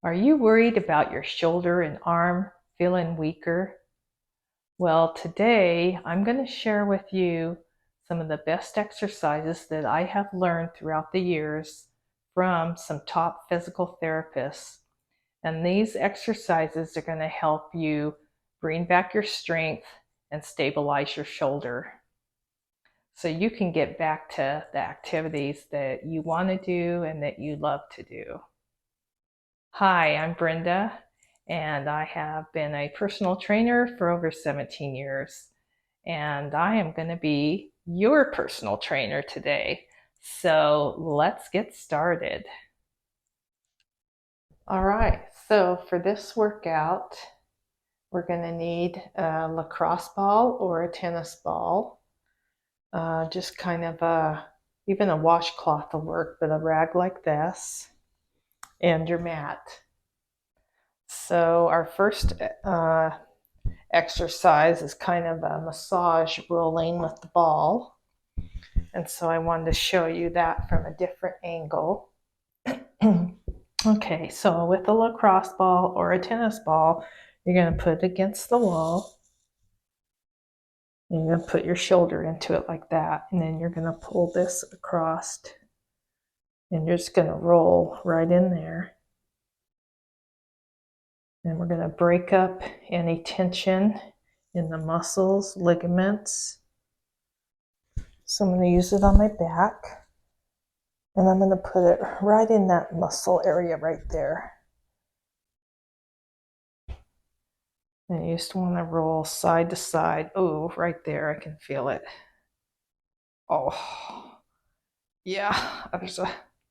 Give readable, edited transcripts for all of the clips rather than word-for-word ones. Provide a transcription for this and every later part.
Are you worried about your shoulder and arm feeling weaker? Well, today I'm going to share with you some of the best exercises that I have learned throughout the years from some top physical therapists. And these exercises are going to help you bring back your strength and stabilize your shoulder, so you can get back to the activities that you want to do and that you love to do. Hi, I'm Brenda, and I have been a personal trainer for over 17 years, and I am going to be your personal trainer today. So let's get started. All right, so for this workout, we're going to need a lacrosse ball or a tennis ball. Just kind of even a washcloth will work, but a rag like this, and your mat. So our first exercise is kind of a massage rolling with the ball. And so I wanted to show you that from a different angle. Okay, so with a lacrosse ball or a tennis ball, you're going to put it against the wall. And you're going to put your shoulder into it like that. And then you're going to pull this across. And you're just going to roll right in there. And we're going to break up any tension in the muscles, ligaments. So I'm going to use it on my back. And I'm going to put it right in that muscle area right there. And you just want to roll side to side. Oh, right there, I can feel it. Oh, yeah,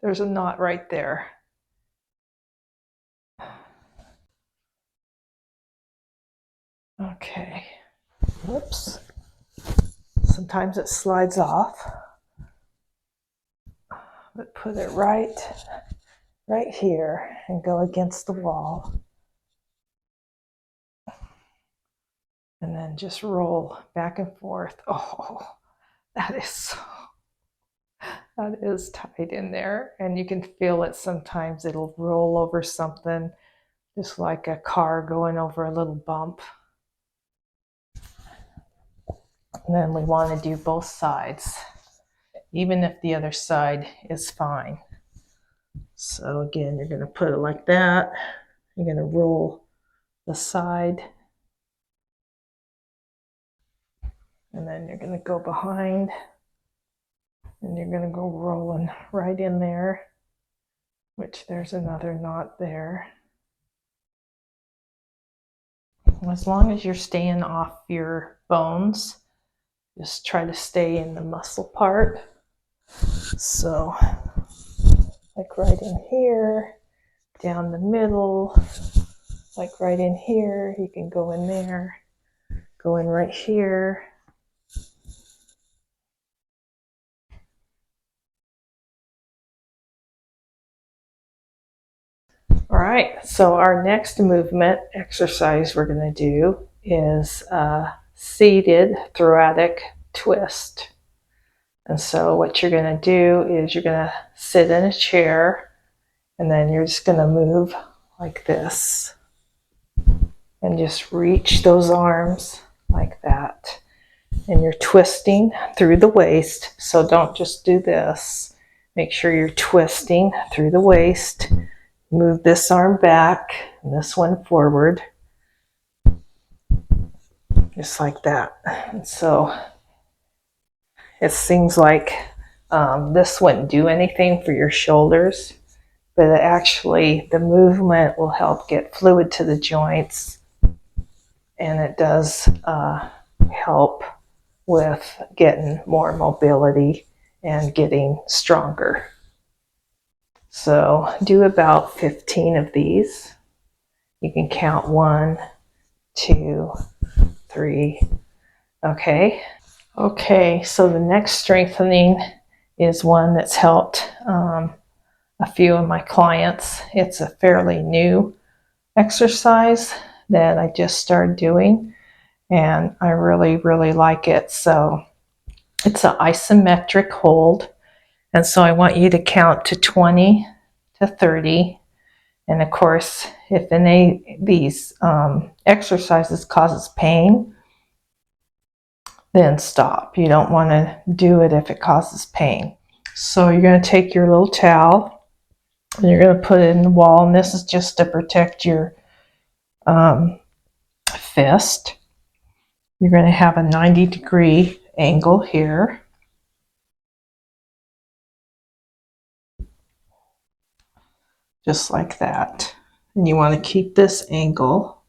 there's a knot right there. Okay, whoops. Sometimes it slides off. But put it right here and go against the wall. And then just roll back and forth. Oh, that is tight in there. And you can feel it sometimes. It'll roll over something, just like a car going over a little bump. And then we want to do both sides, even if the other side is fine. So again, you're going to put it like that. You're going to roll the side. And then you're going to go behind. And you're going to go rolling right in there, which there's another knot there. As long as you're staying off your bones, just try to stay in the muscle part. So, like right in here, down the middle, like right in here, you can go in there, go in right here. All right, so our next movement exercise we're going to do is seated thoracic twist. And so what you're going to do is you're going to sit in a chair, and then you're just going to move like this and just reach those arms like that. And you're twisting through the waist, so don't just do this. Make sure you're twisting through the waist. Move this arm back and this one forward, just like that. And so it seems like this wouldn't do anything for your shoulders, but actually the movement will help get fluid to the joints, and it does help with getting more mobility and getting stronger. So do about 15 of these. You can count 1, 2, 3. Okay. Okay, so the next strengthening is one that's helped a few of my clients. It's a fairly new exercise that I just started doing, and I really, really like it. So it's an isometric hold. And so I want you to count to 20 to 30, And of course, if any of these exercises causes pain, then stop. You don't want to do it if it causes pain. So you're going to take your little towel and you're going to put it in the wall. And this is just to protect your fist. You're going to have a 90-degree angle here. Just like that. And you want to keep this angle.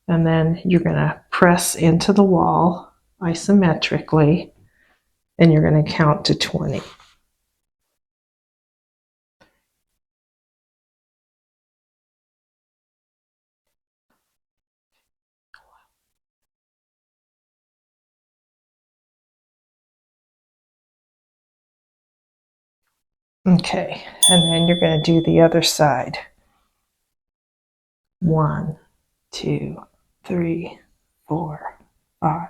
And then you're going to press into the wall isometrically. And you're going to count to 20. Okay, and then you're going to do the other side. 1, 2, 3, 4, 5,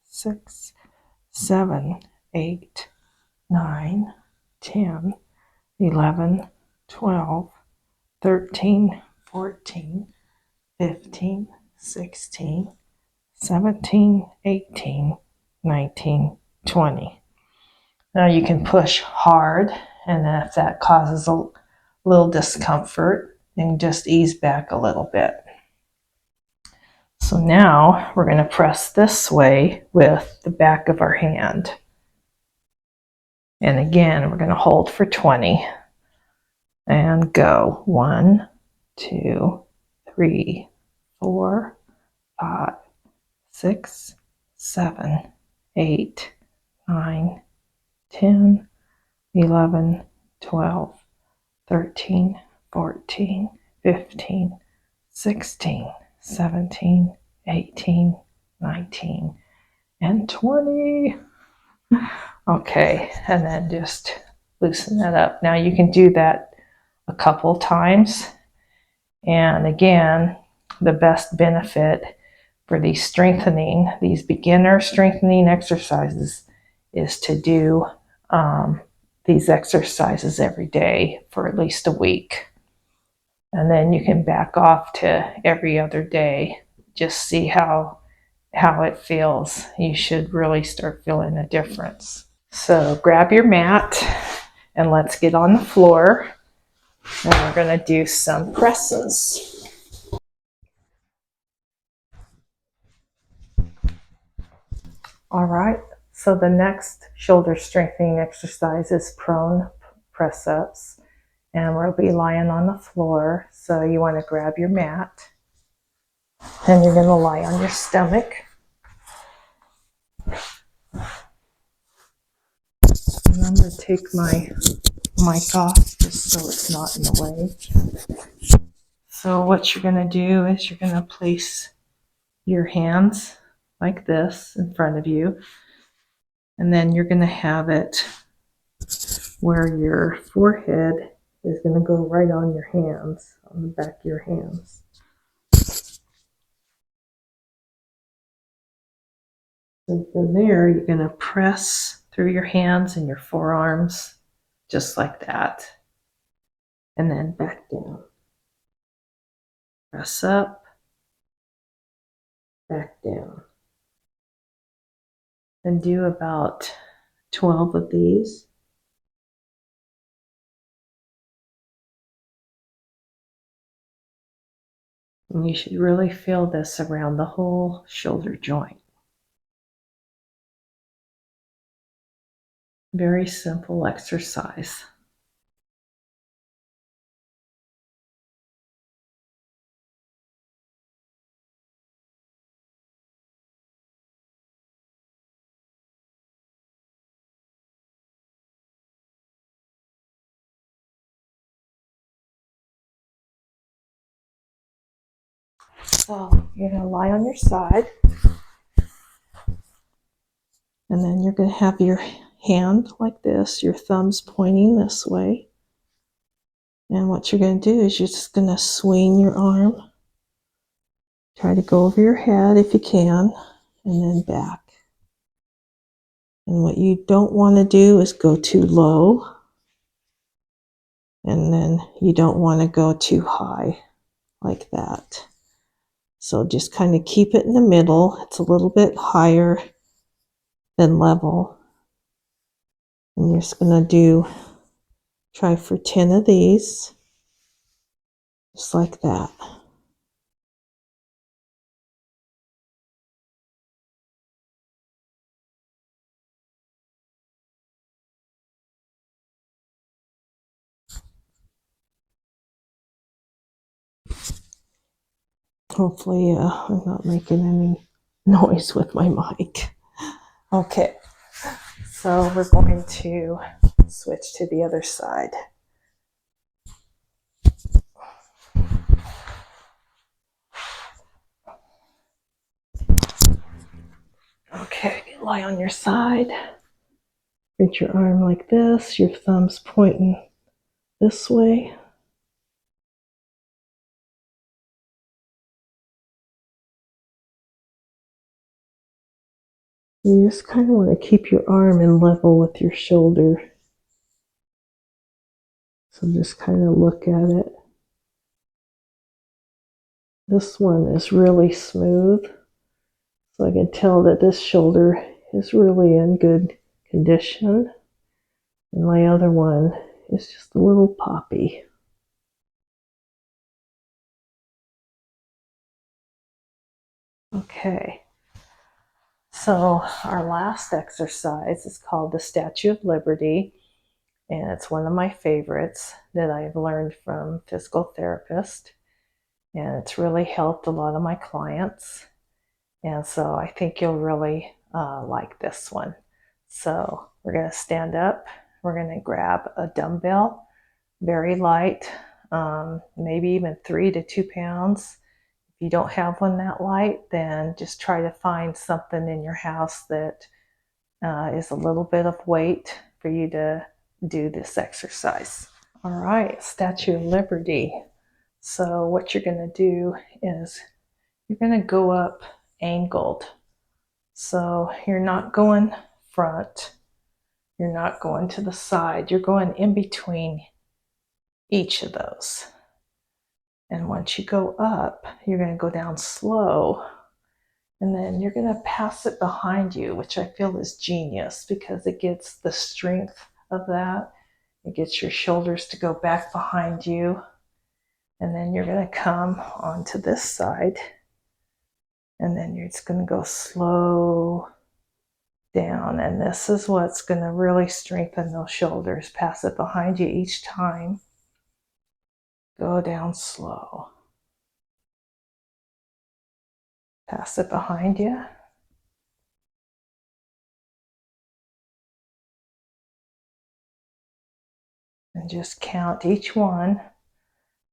6, 7, 8, 9, 10, 11, 12, 13, 14, 15, 16, 17, 18, 19, 20. Now you can push hard, and if that causes a little discomfort, then just ease back a little bit. So now we're going to press this way with the back of our hand. And again, we're going to hold for 20 and go. 1, 2, 3, 4, 5, 6, 7, 8, 9, 10, 11, 12, 13, 14, 15, 16, 17, 18, 19, and 20. Okay, and then just loosen that up. Now you can do that a couple times. And again, the best benefit for these beginner strengthening exercises is to do these exercises every day for at least a week. And then you can back off to every other day. Just see how it feels. You should really start feeling a difference. So grab your mat and let's get on the floor. And we're going to do some presses. All right. So the next shoulder strengthening exercise is prone press ups. And we'll be lying on the floor. So you want to grab your mat and you're going to lie on your stomach. And I'm going to take my mic off just so it's not in the way. So what you're going to do is you're going to place your hands like this in front of you. And then you're going to have it where your forehead is going to go right on your hands, on the back of your hands. And from there, you're going to press through your hands and your forearms, just like that. And then back down. Press up, back down. And do about 12 of these. And you should really feel this around the whole shoulder joint. Very simple exercise. So you're going to lie on your side. And then you're going to have your hand like this, your thumbs pointing this way. And what you're going to do is you're just going to swing your arm. Try to go over your head if you can, and then back. And what you don't want to do is go too low. And then you don't want to go too high like that. So just kind of keep it in the middle. It's a little bit higher than level. And you're just going to try for 10 of these, just like that. Hopefully I'm not making any noise with my mic. Okay, so we're going to switch to the other side. Okay, lie on your side. Reach your arm like this, your thumb's pointing this way. You just kind of want to keep your arm in level with your shoulder. So just kind of look at it. This one is really smooth. So I can tell that this shoulder is really in good condition. And my other one is just a little poppy. Okay. So our last exercise is called the Statue of Liberty. And it's one of my favorites that I've learned from physical therapists. And it's really helped a lot of my clients. And so I think you'll really like this one. So we're going to stand up. We're going to grab a dumbbell, very light, maybe even 3 to 2 pounds. If you don't have one that light, then just try to find something in your house that is a little bit of weight for you to do this exercise. All right, Statue of Liberty. So what you're going to do is you're going to go up angled. So you're not going front, you're not going to the side, you're going in between each of those. And once you go up, you're going to go down slow. And then you're going to pass it behind you, which I feel is genius because it gets the strength of that. It gets your shoulders to go back behind you. And then you're going to come onto this side. And then you're just going to go slow down. And this is what's going to really strengthen those shoulders. Pass it behind you each time. Go down slow. Pass it behind you. And just count each one.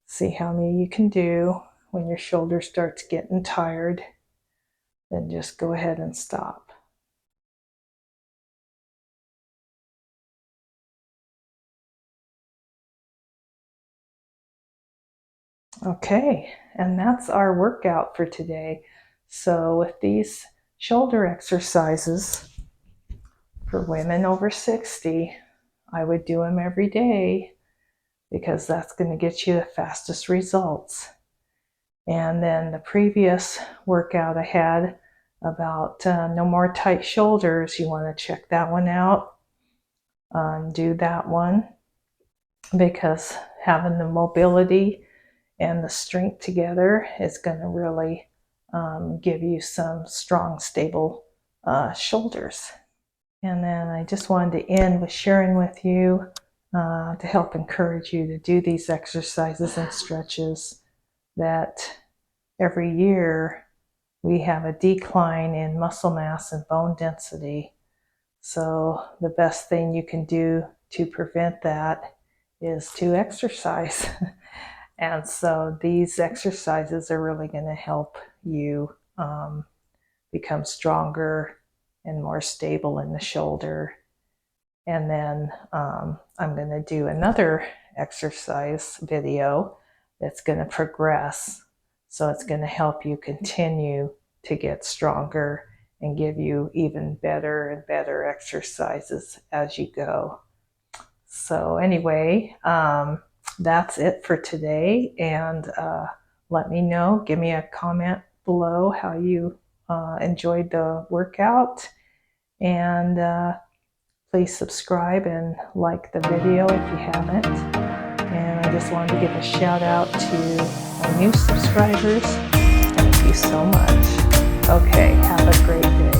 See how many you can do. When your shoulder starts getting tired, then just go ahead and stop. Okay, and that's our workout for today. So with these shoulder exercises for women over 60, I would do them every day because that's going to get you the fastest results. And then the previous workout I had about no more tight shoulders, you want to check that one out. Do that one because having the mobility and the strength together is going to really give you some strong, stable shoulders. And then I just wanted to end with sharing with you to help encourage you to do these exercises and stretches that every year we have a decline in muscle mass and bone density. So the best thing you can do to prevent that is to exercise. And so these exercises are really going to help you become stronger and more stable in the shoulder. And then I'm going to do another exercise video that's going to progress. So it's going to help you continue to get stronger and give you even better and better exercises as you go. So anyway, that's it for today. And let me know, give me a comment below how you enjoyed the workout. And please subscribe and like the video if you haven't. And I just wanted to give a shout out to my new subscribers. Thank you so much. Okay, have a great day.